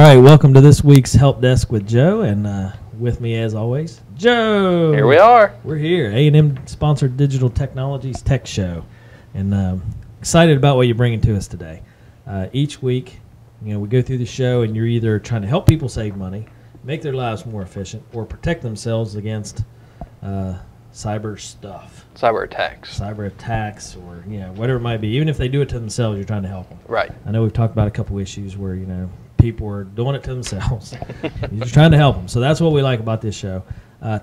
right, welcome to this week's Help Desk with Joe, and with me as always, Joe. Here we are. We're here, A&M sponsored Digital Technologies Tech Show, and excited about what you're bringing to us today. Each week, we go through the show, and you're either trying to help people save money, make their lives more efficient, or protect themselves against cyber stuff. Cyber attacks. Cyber attacks, or whatever it might be. Even if they do it to themselves, you're trying to help them. Right. I know we've talked about a couple issues where people are doing it to themselves. You're just trying to help them. So that's what we like about this show.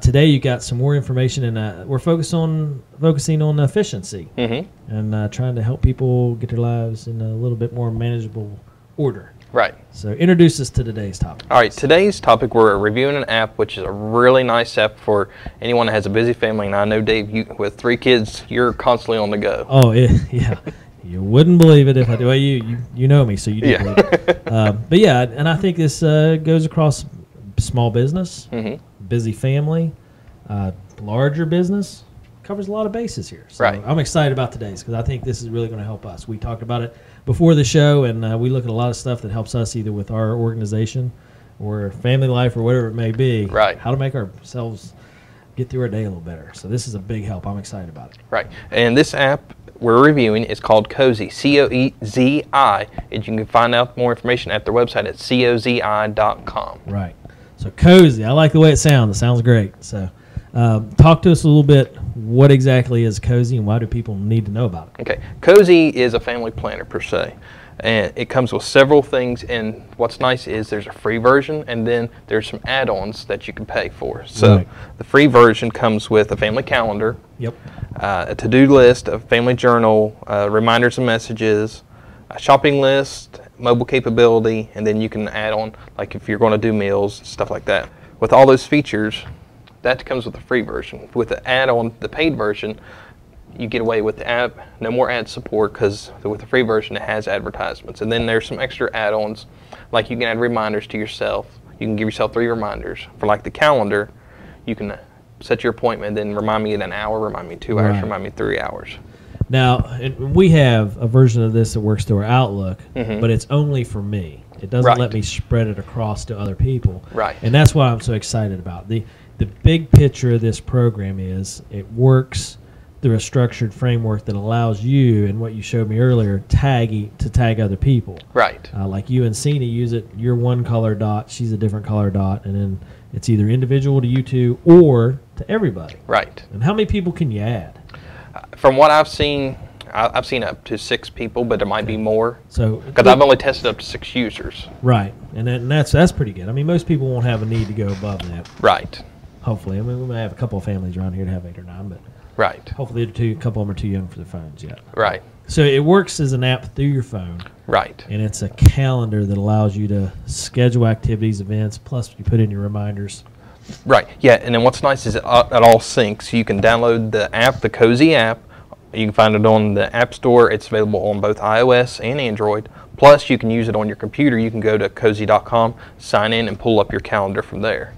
Today you got some more information, and we're focusing on efficiency and trying to help people get their lives in a little bit more manageable order. Right. So introduce us to today's topic. All right, today's topic, we're reviewing an app which is a really nice app for anyone that has a busy family. And I know, Dave, with 3 kids, you're constantly on the go. Oh, yeah. You wouldn't believe it if I do. Well, you know me, so you do believe it. But yeah, and I think this goes across small business, busy family, larger business. Covers a lot of bases here. So right. I'm excited about today's because I think this is really going to help us. We talked about it before the show, and we look at a lot of stuff that helps us either with our organization or family life or whatever it may be. Right. How to make ourselves get through our day a little better. So this is a big help. I'm excited about it. Right. And this app we're reviewing is called Cozi, C-O-E-Z-I, and you can find out more information at their website at cozi.com. Right. So Cozi, I like the way it sounds. It sounds great. So talk to us a little bit. What exactly is Cozi, and why do people need to know about it? Okay. Cozi is a family planner per se, and it comes with several things, and what's nice is there's a free version, and then there's some add-ons that you can pay for. So the free version comes with a family calendar, a to-do list, a family journal, reminders and messages, a shopping list, mobile capability, and then you can add on, like if you're going to do meals, stuff like that. With all those features, that comes with the free version. With the add-on, the paid version, you get away with the app, no more ad support, because with the free version it has advertisements. And then there's some extra add-ons, like you can add reminders to yourself. You can give yourself 3 reminders. For like the calendar, you can set your appointment, then remind me in an hour, remind me 2 hours, remind me 3 hours. Now, we have a version of this that works through our Outlook, but it's only for me. It doesn't let me spread it across to other people. Right. And that's what I'm so excited about. The big picture of this program is it works through a structured framework that allows you, and what you showed me earlier, to tag other people. Right. Like you and Cena use it. You're one color dot, she's a different color dot, and then it's either individual to you two or to everybody. Right. And how many people can you add? From what I've seen up to 6 people, but there might be more. So because I've only tested up to 6 users. Right, and that's pretty good. I mean, most people won't have a need to go above that. Right. Hopefully, I mean, we may have a couple of families around here to have 8 or 9, but right. Hopefully, a couple of them are too young for their phones yet. Right. So it works as an app through your phone. Right. And it's a calendar that allows you to schedule activities, events, plus you put in your reminders. Right. Yeah, and then what's nice is it all syncs. You can download the app, the Cozi app. You can find it on the App Store. It's available on both iOS and Android. Plus, you can use it on your computer. You can go to cozi.com, sign in, and pull up your calendar from there.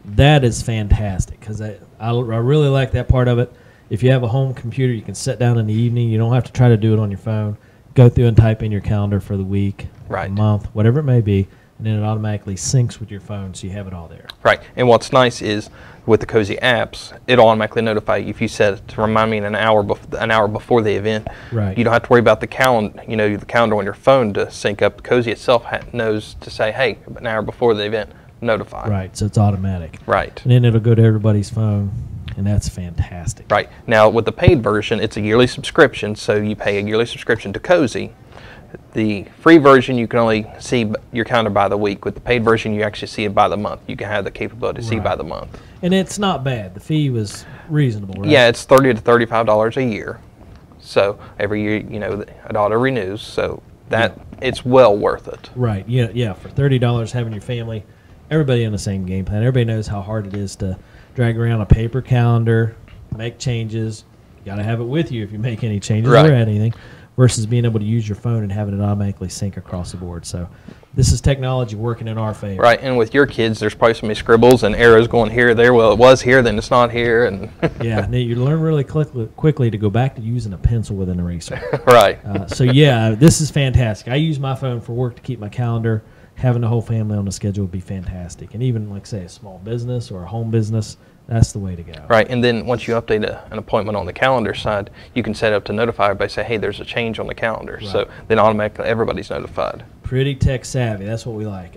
That is fantastic because I really like that part of it. If you have a home computer, you can sit down in the evening. You don't have to try to do it on your phone. Go through and type in your calendar for the week, the month, whatever it may be, and then it automatically syncs with your phone, so you have it all there. Right. And what's nice is with the Cozi apps, it'll automatically notify you if you set it to remind me in an hour before the event. Right. You don't have to worry about the calendar, the calendar on your phone to sync up. Cozi itself knows to say, hey, an hour before the event, notify. Right. So it's automatic. Right. And then it'll go to everybody's phone, and that's fantastic. Right. Now, with the paid version, it's a yearly subscription, so you pay a yearly subscription to Cozi. The free version, you can only see your calendar by the week. With the paid version, you actually see it by the month. You can have the capability to see by the month. And it's not bad. The fee was reasonable, right? Yeah, it's $30 to $35 a year. So every year, it auto renews. So it's well worth it. Right. Yeah. For $30, having your family, everybody on the same game plan. Everybody knows how hard it is to drag around a paper calendar, make changes. You got to have it with you if you make any changes or add anything. Versus being able to use your phone and having it automatically sync across the board. So this is technology working in our favor. Right, and with your kids, there's probably so many scribbles and arrows going here or there. Well, it was here, then it's not here. And yeah, and you learn really quickly to go back to using a pencil with an eraser. Right. So yeah, this is fantastic. I use my phone for work to keep my calendar having the whole family on the schedule would be fantastic. And even, like say, a small business or a home business, that's the way to go. Right, and then once you update an appointment on the calendar side, you can set up to notify everybody, say, hey, there's a change on the calendar. Right. So then automatically everybody's notified. Pretty tech savvy. That's what we like.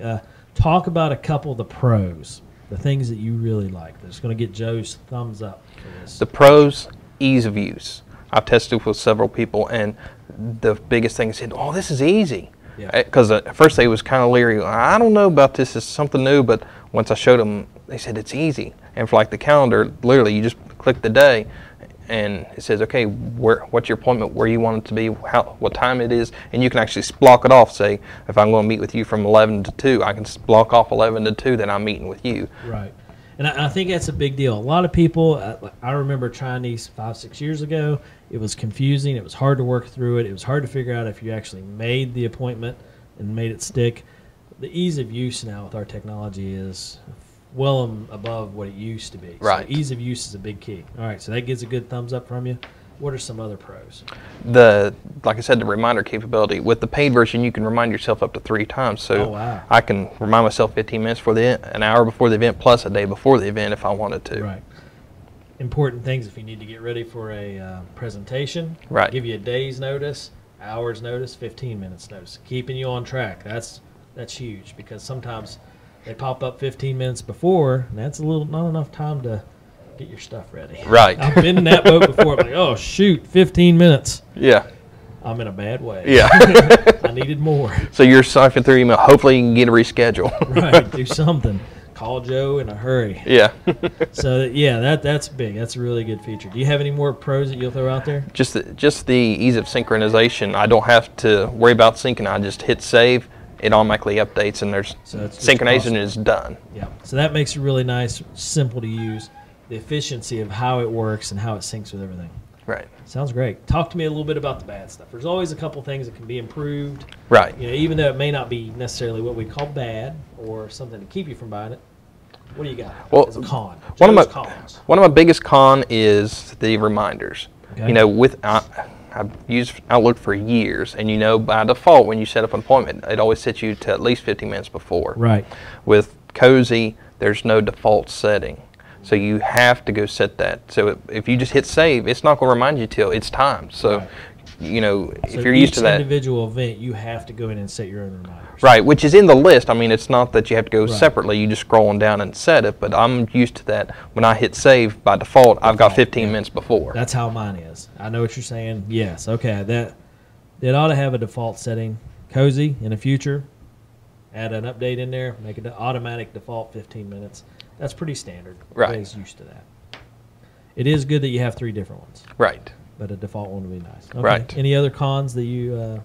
Talk about a couple of the pros, the things that you really like. That's going to get Joe's thumbs up for this. The pros, ease of use. I've tested with several people, and the biggest thing is, oh, this is easy. Because at first they was kind of leery. I don't know about this. It's something new. But once I showed them, they said it's easy. And for like the calendar, literally you just click the day, and it says, okay, what's your appointment, where you want it to be, what time it is, and you can actually block it off. Say, if I'm going to meet with you from 11 to 2, I can block off 11 to 2 that I'm meeting with you. Right. And I think that's a big deal. A lot of people, I remember trying these 5-6 years ago. It was confusing. It was hard to work through it. It was hard to figure out if you actually made the appointment and made it stick. The ease of use now with our technology is well above what it used to be. Right. So ease of use is a big key. All right, so that gets a good thumbs up from you. What are some other pros? Like I said, the reminder capability. With the paid version, you can remind yourself up to 3 times. So wow. I can remind myself 15 minutes for an hour before the event, plus a day before the event if I wanted to. Right. Important things if you need to get ready for a presentation. Right. Give you a day's notice, hour's notice, 15 minutes notice. Keeping you on track. That's huge, because sometimes they pop up 15 minutes before, and that's not enough time to get your stuff ready. Right. I've been in that boat before. I'm like, oh, shoot, 15 minutes. Yeah. I'm in a bad way. Yeah. I needed more. So you're siphoning through email. Hopefully you can get a reschedule. Right. Do something. Call Joe in a hurry. Yeah. So, yeah, that's big. That's a really good feature. Do you have any more pros that you'll throw out there? Just the ease of synchronization. I don't have to worry about syncing. I just hit save. It automatically updates, and there's synchronization is done. Yeah. So that makes it really nice, simple to use. The efficiency of how it works and how it syncs with everything. Right. Sounds great. Talk to me a little bit about the bad stuff. There's always a couple things that can be improved. Right. You know, even though it may not be necessarily what we call bad or something to keep you from buying it. What do you got as a con? One of my biggest con is the reminders. Okay. You know, I've used Outlook for years, and you know, by default, when you set up an appointment, it always sets you to at least 15 minutes before. Right. With Cozi, there's no default setting. So you have to go set that. So if you just hit save, it's not going to remind you till it's time. So, right. You know, if you're used to that. Each individual event, you have to go in and set your own reminders. Right, which is in the list. I mean, it's not that you have to go separately. You just scroll on down and set it. But I'm used to that. When I hit save, by default, I've got 15 minutes before. That's how mine is. I know what you're saying. Yes. Okay. It ought to have a default setting. Cozi, in the future, add an update in there, make it an automatic default 15 minutes. That's pretty standard. Right. Everybody's used to that. It is good that you have 3 different ones. Right. But a default one would be nice. Okay. Right. Any other cons that you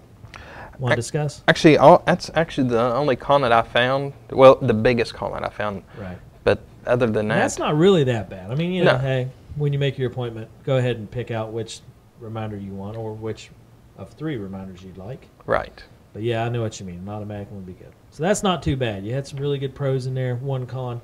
want to discuss? Actually, that's actually the only con that I found. Well, the biggest con that I found. Right. But other than that, that's not really that bad. I mean, you know, no. Hey, when you make your appointment, go ahead and pick out which reminder you want, or which of 3 reminders you'd like. Right. But yeah, I know what you mean. An automatic one would be good. So that's not too bad. You had some really good pros in there. One con.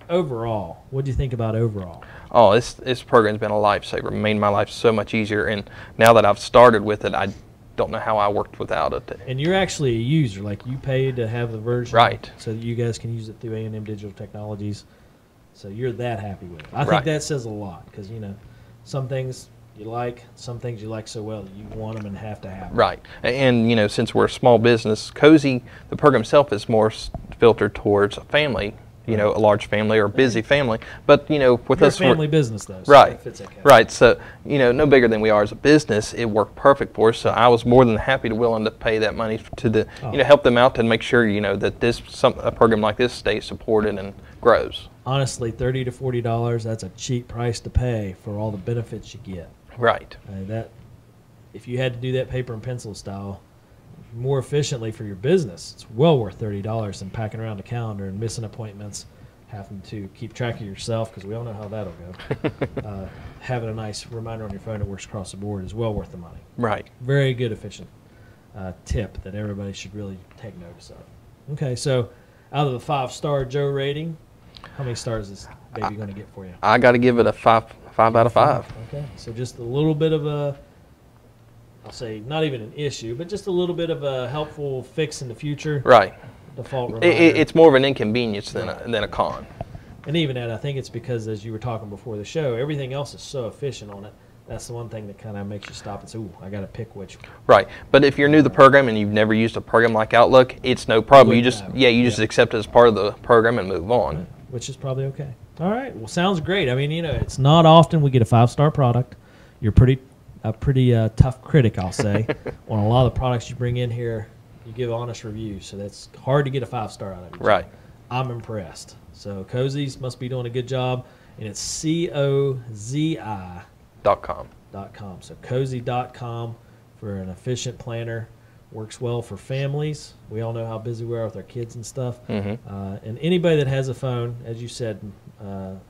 Overall, what do you think about overall? Oh, this program's been a lifesaver. Made my life so much easier, and now that I've started with it, I don't know how I worked without it. And you're actually a user, like you paid to have the version, right? So that you guys can use it through A&M Digital Technologies. So you're that happy with it. I think that says a lot, because you know, some things you like so well that you want them and have to have them. Right. And you know, since we're a small business, Cozi, the program itself is more filtered towards a family. You know, a large family or a busy family, but you know, with us, family business though, so right? It fits okay. Right. So you know, no bigger than we are as a business, it worked perfect for us. So I was more than willing to pay that money to help them out and make sure that a program like this stays supported and grows. Honestly, $30 to $40, that's a cheap price to pay for all the benefits you get. Right. If you had to do that paper and pencil style more efficiently for your business, it's well worth $30 than packing around the calendar and missing appointments, having to keep track of yourself, because we all know how that'll go. Having a nice reminder on your phone that works across the board is well worth the money. Right. Very good, efficient tip that everybody should really take notice of. Okay, so out of the 5-star Joe rating, how many stars is baby going to get for you? I got to give it a 5 out of 5. Okay, so just a little bit of a, I'll say not even an issue, but just a little bit of a helpful fix in the future. Right. default reminder. It's more of an inconvenience than a con. And even that, I think it's because, as you were talking before the show, everything else is so efficient on it. That's the one thing that kind of makes you stop and say, ooh, I got to pick which. Right. But if you're new to the program and you've never used a program like Outlook, it's no problem. You just accept it as part of the program and move on. Right. Which is probably okay. All right. Well, sounds great. I mean, it's not often we get a 5-star product. You're a pretty tough critic, I'll say. On a lot of the products you bring in here, you give honest reviews. So that's hard to get a 5-star out of you. Right. I'm impressed. So Cozi's must be doing a good job. And it's COZI.com. So Cozi.com for an efficient planner. Works well for families. We all know how busy we are with our kids and stuff. And anybody that has a phone, as you said,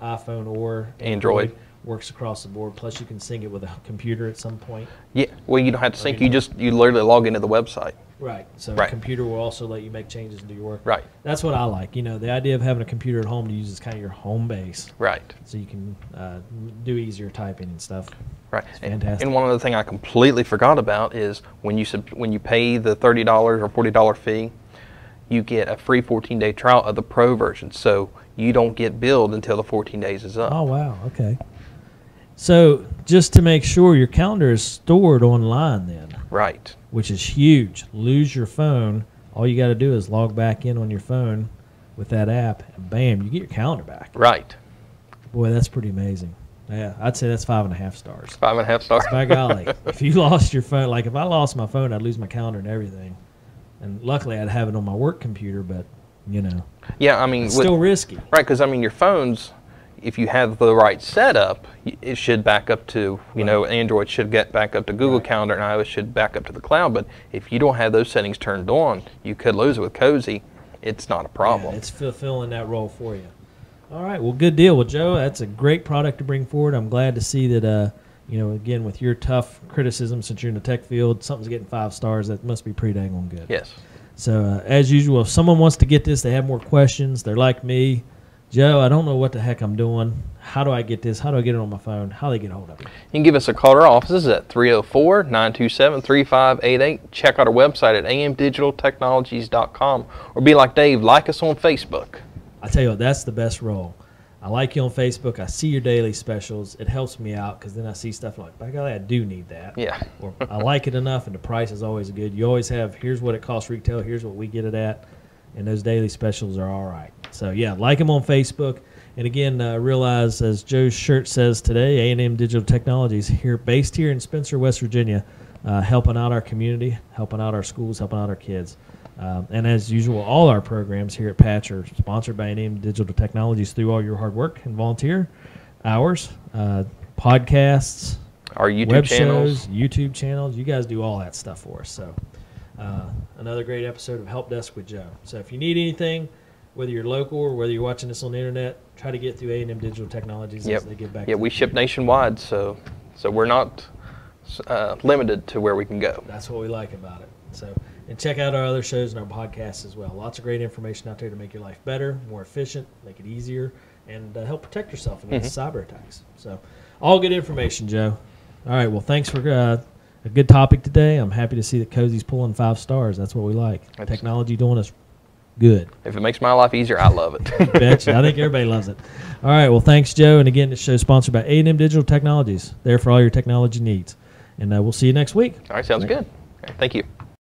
iPhone or Android, works across the board. Plus, you can sync it with a computer at some point. Yeah. Well, you don't have to sync. You literally log into the website. Right. So a computer will also let you make changes and do your work. Right. That's what I like. The idea of having a computer at home to use is kind of your home base. Right. So you can do easier typing and stuff. Right. It's fantastic. And one other thing I completely forgot about is when you pay the $30 or $40 fee, you get a free 14-day trial of the Pro version. So you don't get billed until the 14 days is up. Oh, wow. Okay. So just to make sure, your calendar is stored online then. Right. Which is huge. Lose your phone, all you got to do is log back in on your phone with that app, and bam, you get your calendar back. Right. Boy, that's pretty amazing. Yeah, I'd say that's 5.5 stars. 5.5 stars. By golly, if you lost your phone, like if I lost my phone, I'd lose my calendar and everything. And luckily, I'd have it on my work computer, but yeah, I mean, it's still risky. Right, because I mean, your phones, if you have the right setup, it should back up to, Android should get back up to Google Calendar, and iOS should back up to the cloud. But if you don't have those settings turned on, you could lose it. With Cozi, it's not a problem. Yeah, it's fulfilling that role for you. All right, well, good deal. Well, Joe, that's a great product to bring forward. I'm glad to see that, again, with your tough criticism, since you're in the tech field, something's getting 5 stars. That must be pretty dang on good. Yes. So, as usual, if someone wants to get this, they have more questions, they're like me, Joe, I don't know what the heck I'm doing. How do I get this? How do I get it on my phone? How do they get a hold of it? You can give us a call at our offices at 304-927-3588. Check out our website at amdigitaltechnologies.com, or be like Dave, like us on Facebook. I tell you what, that's the best role. I like you on Facebook. I see your daily specials. It helps me out because then I see stuff like, by golly, I do need that. Yeah. Or I like it enough, and the price is always good. You always have, here's what it costs retail, here's what we get it at, and those daily specials are all right. So, yeah, like them on Facebook. And, again, realize, as Joe's shirt says today, A&M Digital Technologies, based here in Spencer, West Virginia, helping out our community, helping out our schools, helping out our kids. And as usual, all our programs here at Patch are sponsored by A&M Digital Technologies through all your hard work and volunteer hours, podcasts, our YouTube web channels. shows, YouTube channels. You guys do all that stuff for us. So another great episode of Help Desk with Joe. So if you need anything, whether you're local or whether you're watching this on the internet, try to get through A&M Digital Technologies as they get back. Yeah, we ship nationwide, so we're not limited to where we can go. That's what we like about it. So. And check out our other shows and our podcasts as well. Lots of great information out there to make your life better, more efficient, make it easier, and help protect yourself against cyber attacks. So all good information, Joe. All right, well, thanks for a good topic today. I'm happy to see that Cozi's pulling 5 stars. That's what we like. Technology doing us good. If it makes my life easier, I love it. Betcha. I think everybody loves it. All right, well, thanks, Joe. And again, this show is sponsored by A&M Digital Technologies, there for all your technology needs. And we'll see you next week. All right, sounds good. All right, thank you.